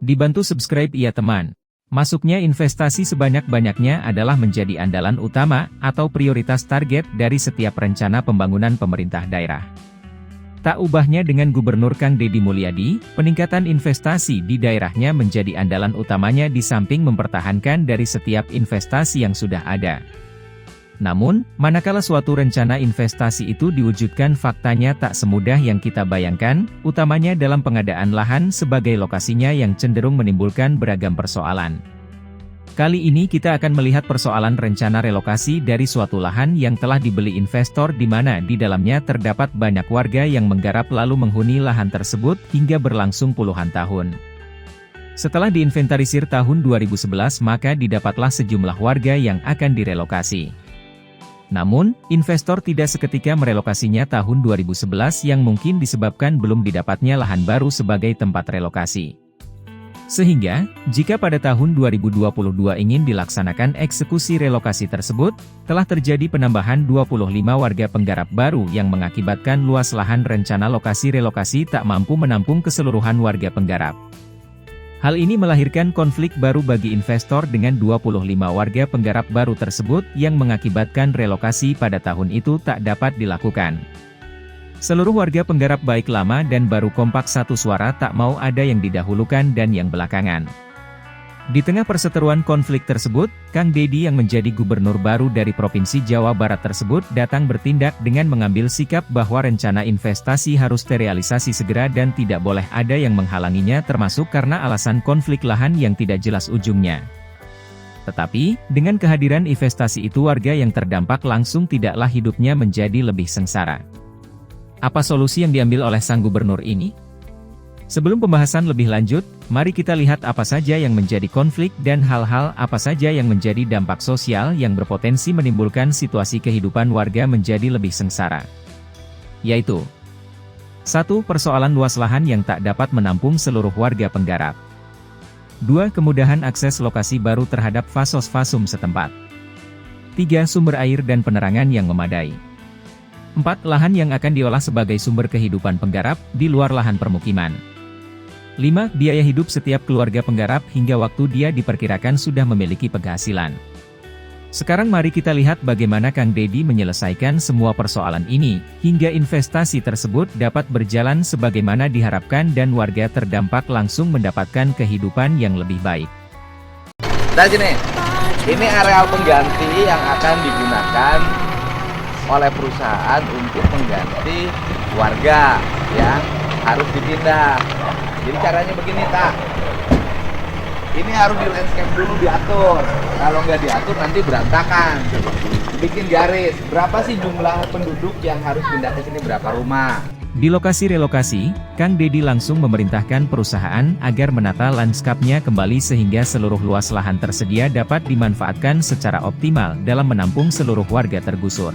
Dibantu subscribe ya teman. Masuknya investasi sebanyak-banyaknya adalah menjadi andalan utama atau prioritas target dari setiap rencana pembangunan pemerintah daerah. Tak ubahnya dengan Gubernur Kang Deddy Mulyadi, peningkatan investasi di daerahnya menjadi andalan utamanya di samping mempertahankan dari setiap investasi yang sudah ada. Namun, manakala suatu rencana investasi itu diwujudkan faktanya tak semudah yang kita bayangkan, utamanya dalam pengadaan lahan sebagai lokasinya yang cenderung menimbulkan beragam persoalan. Kali ini kita akan melihat persoalan rencana relokasi dari suatu lahan yang telah dibeli investor di mana di dalamnya terdapat banyak warga yang menggarap lalu menghuni lahan tersebut hingga berlangsung puluhan tahun. Setelah diinventarisir tahun 2011 maka didapatlah sejumlah warga yang akan direlokasi. Namun, investor tidak seketika merelokasinya tahun 2011 yang mungkin disebabkan belum didapatnya lahan baru sebagai tempat relokasi. Sehingga, jika pada tahun 2022 ingin dilaksanakan eksekusi relokasi tersebut, telah terjadi penambahan 25 warga penggarap baru yang mengakibatkan luas lahan rencana lokasi relokasi tak mampu menampung keseluruhan warga penggarap. Hal ini melahirkan konflik baru bagi investor dengan 25 warga penggarap baru tersebut yang mengakibatkan relokasi pada tahun itu tak dapat dilakukan. Seluruh warga penggarap baik lama dan baru kompak satu suara tak mau ada yang didahulukan dan yang belakangan. Di tengah perseteruan konflik tersebut, Kang Deddy yang menjadi gubernur baru dari Provinsi Jawa Barat tersebut datang bertindak dengan mengambil sikap bahwa rencana investasi harus terrealisasi segera dan tidak boleh ada yang menghalanginya termasuk karena alasan konflik lahan yang tidak jelas ujungnya. Tetapi, dengan kehadiran investasi itu warga yang terdampak langsung tidaklah hidupnya menjadi lebih sengsara. Apa solusi yang diambil oleh sang gubernur ini? Sebelum pembahasan lebih lanjut, mari kita lihat apa saja yang menjadi konflik dan hal-hal apa saja yang menjadi dampak sosial yang berpotensi menimbulkan situasi kehidupan warga menjadi lebih sengsara. Yaitu 1. Persoalan luas lahan yang tak dapat menampung seluruh warga penggarap. 2. Kemudahan akses lokasi baru terhadap fasos-fasum setempat. 3. Sumber air dan penerangan yang memadai. 4. Lahan yang akan diolah sebagai sumber kehidupan penggarap di luar lahan permukiman. 5. Biaya hidup setiap keluarga penggarap hingga waktu dia diperkirakan sudah memiliki penghasilan. Sekarang mari kita lihat bagaimana Kang Deddy menyelesaikan semua persoalan ini, hingga investasi tersebut dapat berjalan sebagaimana diharapkan dan warga terdampak langsung mendapatkan kehidupan yang lebih baik. Nah gini, ini areal pengganti yang akan digunakan oleh perusahaan untuk mengganti warga yang harus dipindah. Jadi caranya begini tak, ini harus di landscape dulu diatur. Kalau nggak diatur nanti berantakan. Bikin garis, berapa sih jumlah penduduk yang harus pindah ke sini, berapa rumah. Di lokasi relokasi, Kang Deddy langsung memerintahkan perusahaan agar menata lanskapnya kembali sehingga seluruh luas lahan tersedia dapat dimanfaatkan secara optimal dalam menampung seluruh warga tergusur.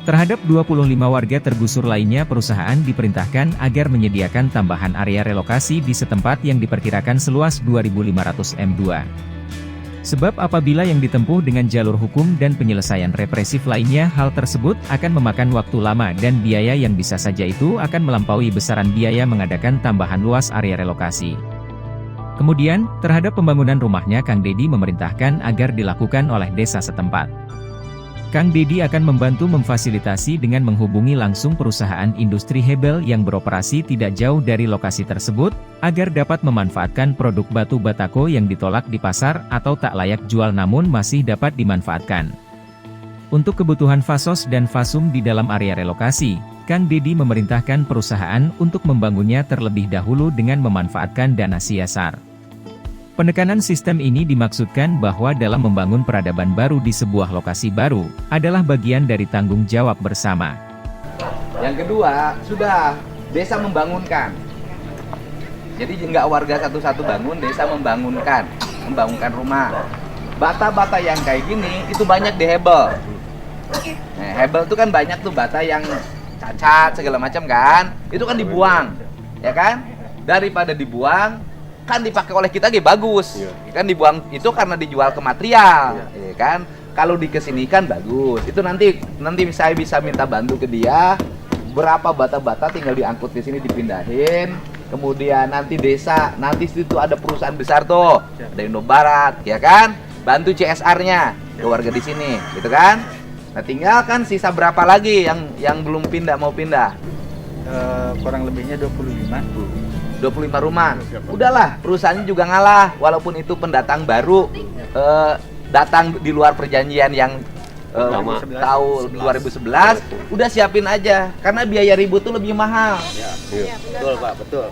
Terhadap 25 warga tergusur lainnya perusahaan diperintahkan agar menyediakan tambahan area relokasi di setempat yang diperkirakan seluas 2.500 m². Sebab apabila yang ditempuh dengan jalur hukum dan penyelesaian represif lainnya hal tersebut akan memakan waktu lama dan biaya yang bisa saja itu akan melampaui besaran biaya mengadakan tambahan luas area relokasi. Kemudian, terhadap pembangunan rumahnya Kang Deddy memerintahkan agar dilakukan oleh desa setempat. Kang Deddy akan membantu memfasilitasi dengan menghubungi langsung perusahaan industri hebel yang beroperasi tidak jauh dari lokasi tersebut, agar dapat memanfaatkan produk batu batako yang ditolak di pasar atau tak layak jual namun masih dapat dimanfaatkan. Untuk kebutuhan fasos dan fasum di dalam area relokasi, Kang Deddy memerintahkan perusahaan untuk membangunnya terlebih dahulu dengan memanfaatkan dana CSR. Penekanan sistem ini dimaksudkan bahwa dalam membangun peradaban baru di sebuah lokasi baru, adalah bagian dari tanggung jawab bersama. Yang kedua, sudah desa membangunkan. Jadi nggak warga satu-satu bangun, desa membangunkan rumah. Bata-bata yang kayak gini, itu banyak di hebel. Nah, hebel itu kan banyak tuh bata yang cacat, segala macam kan. Itu kan dibuang, ya kan? Daripada dibuang, kan dipakai oleh kita bagus, kan dibuang itu karena dijual ke material, ya kan? Kalau dikesinikan bagus, itu nanti saya bisa minta bantu ke dia, berapa bata-bata tinggal diangkut di sini dipindahin, kemudian nanti desa, nanti situ ada perusahaan besar tuh, ada Indobarat, ya kan? Bantu CSR-nya ke warga di sini, gitu kan? Nah, tinggal kan sisa berapa lagi yang belum pindah, mau pindah? Kurang lebihnya 25 rumah. Udahlah, perusahaannya juga ngalah, walaupun itu pendatang baru, datang di luar perjanjian yang tahun 2011, udah siapin aja, karena biaya ribut tuh lebih mahal. Betul Pak, betul.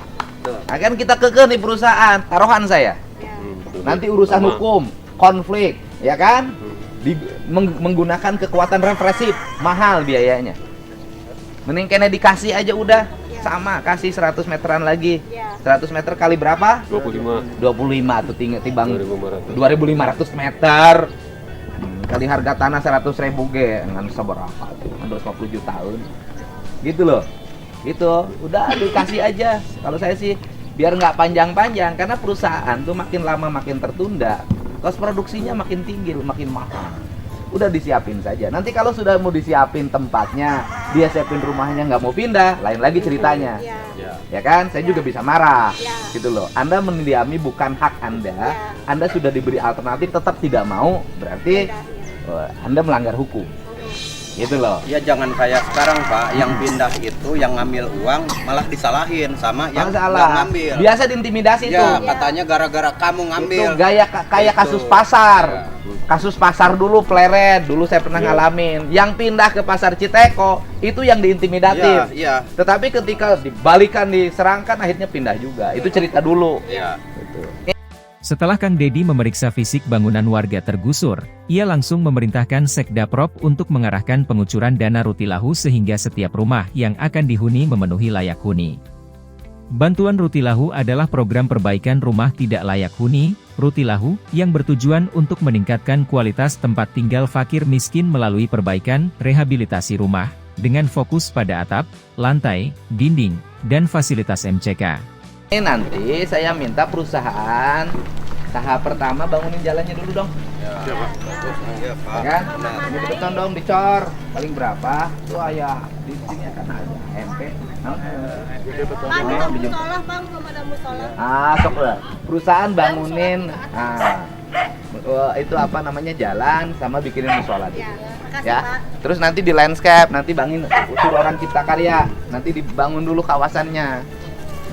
Nah, kan kita kekeh nih perusahaan, taruhan saya. Nanti urusan hukum, konflik, ya kan? Menggunakan kekuatan represif, mahal biayanya. Mending kena dikasih aja udah, sama, kasih 100 meteran lagi. 100 meter kali berapa? 25 tuh timbang 2.500 meter. Kali harga tanah 100.000 ge, dengan seberapa tuh? 150 jutaan. Gitu loh. Gitu, udah dikasih aja. Kalau saya sih biar nggak panjang-panjang, karena perusahaan tuh makin lama makin tertunda, kos produksinya makin tinggi, makin mahal. Udah disiapin saja. Nanti kalau sudah mau disiapin tempatnya, dia siapin rumahnya nggak mau pindah, lain lagi ceritanya. Ya kan? Saya juga bisa marah. Gitu loh. Anda mendiami bukan hak Anda. Anda sudah diberi alternatif tetap tidak mau, berarti Anda melanggar hukum. Gitu loh. Ya jangan kayak sekarang Pak, yang pindah itu yang ngambil uang malah disalahin sama yang nggak ngambil. Biasa diintimidasi Ya, tuh. katanya gara-gara kamu ngambil. Itu gaya kayak kasus pasar. Kasus pasar dulu Pleret, dulu saya pernah ngalamin. Yang pindah ke pasar Citeko itu yang diintimidatif. Iya. Tetapi ketika dibalikan, diserangkan, akhirnya pindah juga. Itu cerita dulu. Iya. Setelah Kang Dedi memeriksa fisik bangunan warga tergusur, ia langsung memerintahkan Sekdaprop untuk mengarahkan pengucuran dana Rutilahu sehingga setiap rumah yang akan dihuni memenuhi layak huni. Bantuan Rutilahu adalah program perbaikan rumah tidak layak huni, Rutilahu, yang bertujuan untuk meningkatkan kualitas tempat tinggal fakir miskin melalui perbaikan, rehabilitasi rumah, dengan fokus pada atap, lantai, dinding, dan fasilitas MCK. Ini nanti saya minta perusahaan tahap pertama bangunin jalannya dulu dong. Ya, Pak. Ya kan? Ini di beton dong, dicor. Paling berapa? Tuh ayah di sini kan ada MP. Pak, kita musola, Bang, belum ada musola. Sok lah. Perusahaan bangunin. Itu apa namanya, jalan sama bikinin musola dulu. Makasih, Ya. Pak. Terus nanti di landscape, nanti bangun suruh orang cipta karya. Nanti dibangun dulu kawasannya.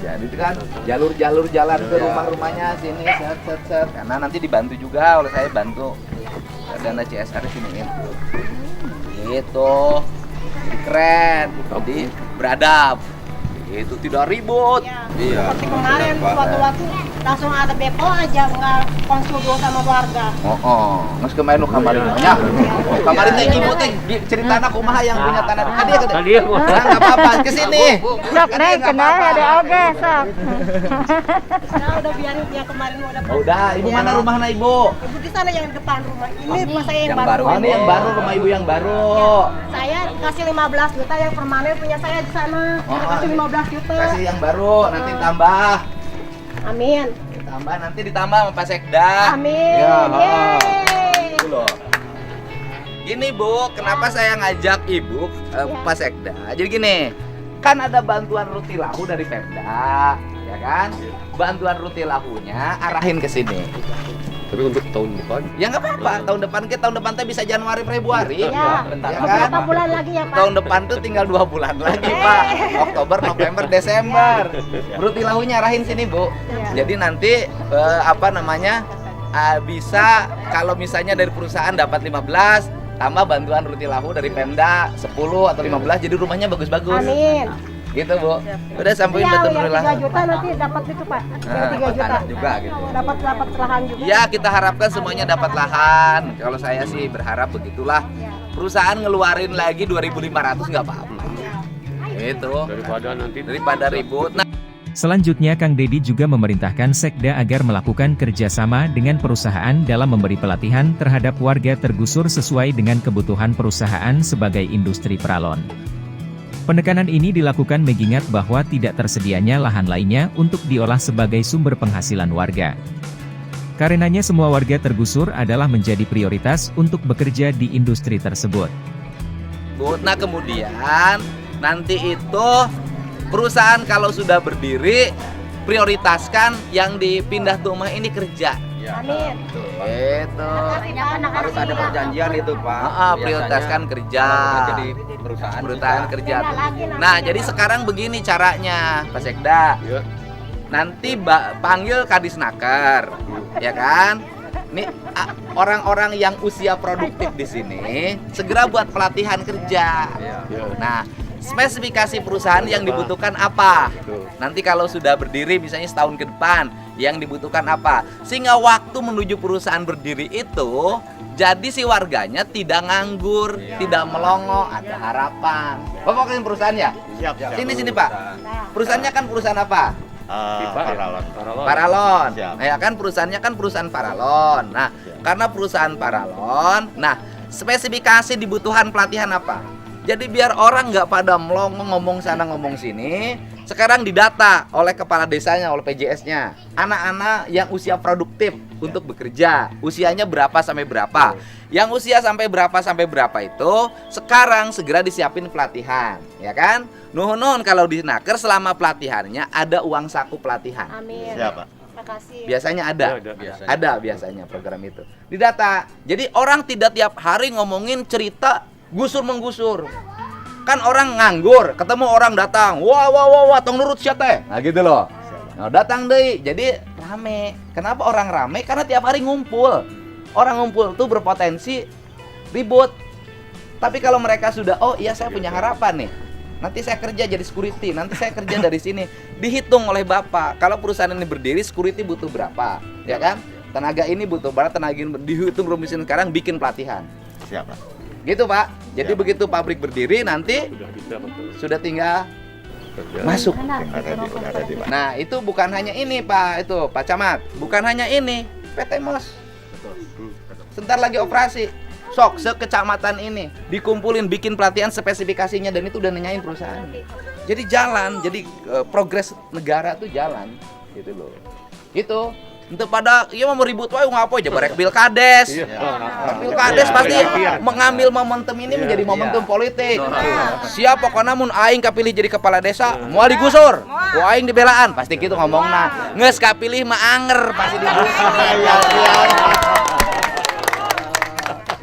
Jadi itu kan jalur-jalur jalan ke rumah-rumahnya sini set. Karena nanti dibantu juga oleh saya, bantu dana CSR siniin. Gitu. Jadi keren, jadi beradab. Itu tidak ribut. Iya. Seperti kemarin, Pak. waktu-waktu langsung ada depo aja, nggak konsul dulu sama warga. Nges kemarin lu kamarin nya. Kamarin teh ibu teh cerita anak kumaha yang punya tanah. Tadi ya. Enggak apa-apa, ke sini. Sok naik kenal ada oge sok. Nah, udah biarin dia kemarin udah. Udah, ibu mana rumahnya ibu? Ibu di sana yang depan rumah. Ini rumah saya yang Yang baru. baru. Oh, ini yang baru, rumah ibu yang baru. Saya kasih 15 juta, yang permanen punya saya di sana. Saya kasih 15 juta. Kasih yang baru, nanti tambah. Amin. Nanti ditambah sama Pak Sekda. Amin. Ya, Yeay. Itu loh. Gini Bu, kenapa saya ngajak Ibu Pak Sekda? Jadi gini, kan ada bantuan Rutilahu dari Pemda, ya kan? Bantuan Rutilahunya arahin ke sini. Tapi untuk tahun depan? Ya nggak apa-apa, tahun depan teh bisa Januari Februari, Ya, ya beberapa kan? bulan lagi ya, Pak. Tahun depan tuh tinggal 2 bulan lagi Pak. Oktober, November, Desember. Rutilahunya arahin sini Bu. Jadi nanti bisa kalau misalnya dari perusahaan dapat 15, tambah bantuan Rutilahu dari Pemda 10 atau 15, jadi rumahnya bagus-bagus. Amin. Gitu Bu. Udah sampein Yang betul 3 juta nanti dapat itu, Pak. Yang 3 juta. tanah juga gitu. Dapat lahan juga. Ya, kita harapkan semuanya dapat lahan. Kalau saya sih berharap begitulah. Perusahaan ngeluarin lagi 2.500 nggak apa-apa. Gitu. Daripada ribut. Nah, Selanjutnya Kang Dedi juga memerintahkan Sekda agar melakukan kerjasama dengan perusahaan dalam memberi pelatihan terhadap warga tergusur sesuai dengan kebutuhan perusahaan sebagai industri peralon. Penekanan ini dilakukan mengingat bahwa tidak tersedianya lahan lainnya untuk diolah sebagai sumber penghasilan warga. Karenanya semua warga tergusur adalah menjadi prioritas untuk bekerja di industri tersebut. Bu, nah kemudian nanti itu perusahaan kalau sudah berdiri prioritaskan yang dipindah rumah ini kerja. Amin. Itu. Harus ada perjanjian itu Pak. Prioritaskan kerja. Jadi perusahaan kerja. Nah, jadi sekarang begini caranya, Pak Sekda. Iya. Nanti panggil Kadisnaker, ya kan? Nih orang-orang yang usia produktif di sini segera buat pelatihan kerja. Nah, spesifikasi perusahaan yang dibutuhkan apa? Nanti kalau sudah berdiri misalnya setahun ke depan, yang dibutuhkan apa? Sehingga waktu menuju perusahaan berdiri itu jadi si warganya tidak nganggur, tidak melongo, ada harapan. Bapak kan perusahaannya? Siap. Sini Pak. Perusahaannya kan perusahaan apa? Paralon. Ya kan perusahaannya kan perusahaan Paralon. Nah, karena perusahaan Paralon, nah spesifikasi dibutuhan pelatihan apa? Jadi biar orang nggak pada melongo ngomong sana ngomong sini, sekarang didata oleh kepala desanya, oleh PJS-nya, anak-anak yang usia produktif untuk bekerja, usianya berapa sampai berapa. Yang usia sampai berapa itu sekarang segera disiapin pelatihan, ya kan? Nuhun kalau di Naker selama pelatihannya ada uang saku pelatihan. Amin. Siapa? Makasih. Biasanya ada biasanya program itu. Didata. Jadi orang tidak tiap hari ngomongin cerita gusur menggusur. Kan orang nganggur, ketemu orang datang, wah, tong nurut siapa? Nah gitu loh. Nah, datang deh. Jadi rame. Kenapa orang rame? Karena tiap hari ngumpul. Orang ngumpul tuh berpotensi ribut. Tapi kalau mereka sudah, oh iya saya punya harapan nih. Nanti saya kerja jadi security, nanti saya kerja dari sini. Dihitung oleh Bapak. Kalau perusahaan ini berdiri, security butuh berapa? Ya kan? Tenaga ini butuh berapa, tenaga ini dihitung rumisin sekarang bikin pelatihan. Siapa? Gitu Pak. Jadi begitu pabrik berdiri nanti sudah tinggal masuk. Nah itu bukan hanya ini Pak, itu Pak Camat. Bukan hanya ini, PT MOS. Sebentar lagi operasi. Sok sekecamatan ini dikumpulin bikin pelatihan spesifikasinya dan itu udah nanyain perusahaan. Jadi jalan, jadi progres negara tuh jalan gitu loh. Gitu. Untuk pada iya mau ribut wae ngapo aja barek Pilkades. Pilkades pasti mengambil momentum ini menjadi momentum politik. Siap pokoknya mun aing kapilih jadi kepala desa, moal digusur. Ku aing dibelaan, pasti gitu ngomongna. Geus kapilih mah anger pasti digusur.